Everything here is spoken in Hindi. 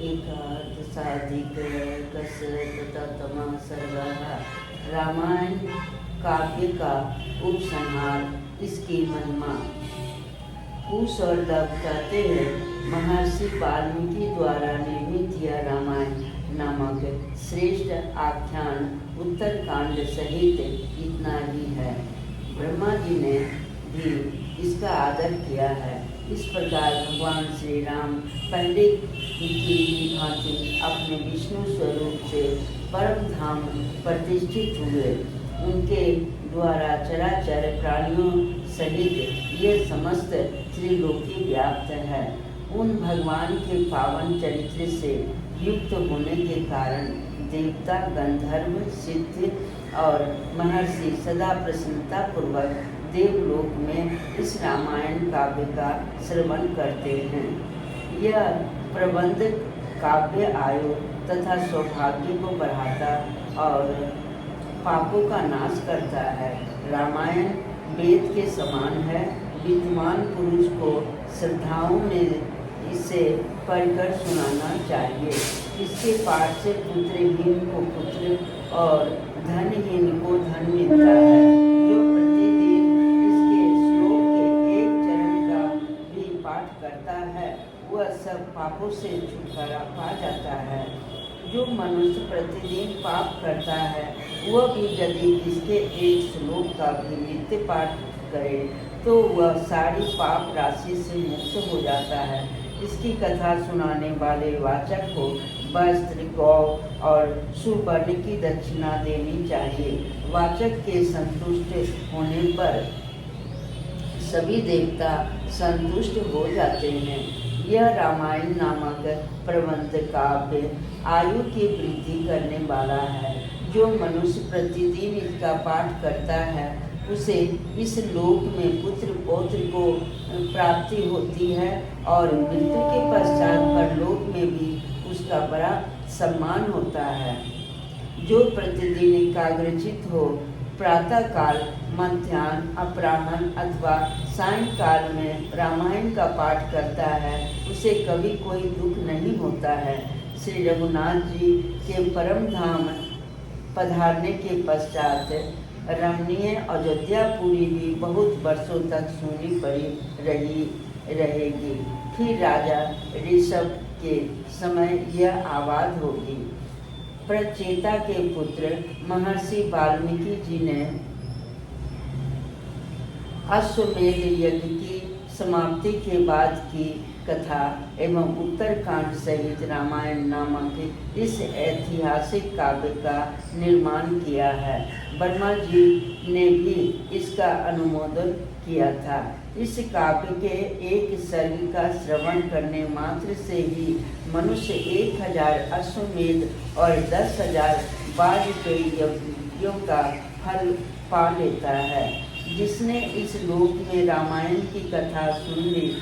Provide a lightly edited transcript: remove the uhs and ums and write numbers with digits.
एकादशाधिकशततमः सर्गः। रामायण काव्य का उपसंहार, इसकी महिमा। कुश और लव कहते हैं, महर्षि वाल्मीकि द्वारा निर्मित यह रामायण नामक श्रेष्ठ आख्यान उत्तरकांड सहित इतना ही है। ब्रह्मा जी ने भी इसका आदर किया है। इस प्रकार भगवान श्री राम पहले की भांति अपने विष्णु स्वरूप से परम धाम प्रतिष्ठित हुए। उनके द्वारा चराचर प्राणियों सहित ये समस्त त्रिलोकी व्याप्त है। उन भगवान के पावन चरित्र से युक्त होने के कारण देवता, गंधर्व, सिद्ध और महर्षि सदा प्रसन्नता पूर्वक देवलोक में इस रामायण काव्य का श्रवण करते हैं। यह प्रबंध काव्य आयु तथा सौभाग्य को बढ़ाता और पापों का नाश करता है। रामायण वेद के समान है। विद्वान पुरुष को श्रद्धाओं में इसे पढ़कर सुनाना चाहिए। इसके पाठ से पुत्रहीन को पुत्र और धनहीन को धन मिलता है। जो प्रतिदिन इसके श्लोक के एक चरण का भी पाठ करता है, वह सब पापों से छुटकारा पा जाता है। जो मनुष्य प्रतिदिन पाप करता है, वह भी यदि इसके एक श्लोक का भी नित्य पाठ करे तो वह सारी पाप राशि से मुक्त हो जाता है। इसकी कथा सुनाने वाले वाचक को वस्त्र, गौ और सुवर्ण की दक्षिणा देनी चाहिए। वाचक के संतुष्ट होने पर सभी देवता संतुष्ट हो जाते हैं। यह रामायण नामक प्रबंध काव्य आयु की वृद्धि करने वाला है। जो मनुष्य प्रतिदिन इसका पाठ करता है, उसे इस लोक में पुत्र पौत्र को प्राप्ति होती है और मृत्यु के पश्चात परलोक में भी उसका बड़ा सम्मान होता है। जो प्रतिदिन एकाग्रचित हो, प्रातः काल, मध्याह्न, अपराह्न अथवा सायंकाल में रामायण का पाठ करता है, उसे कभी कोई दुख नहीं होता है। श्री रघुनाथ जी के परम धाम पधारने के पश्चात रमणीय अयोध्यापुरी भी बहुत वर्षों तक सूनी पड़ी रहेगी। फिर राजा ऋषभ के समय यह आबाद होगी। प्रचेता के पुत्र महर्षि वाल्मीकि जी ने अश्वमेध यज्ञ की समाप्ति के बाद की कथा एवं उत्तरकांड सहित रामायण नामक इस ऐतिहासिक काव्य का निर्माण किया है। वर्मा जी ने भी इसका अनुमोदन किया था। इस काव्य के एक सर्ग का श्रवण करने मात्र से ही मनुष्य 1000 अश्वमेध और 10,000 वाजपेयी यज्ञों का फल पा लेता है। जिसने इस लोक में रामायण की कथा सुन ली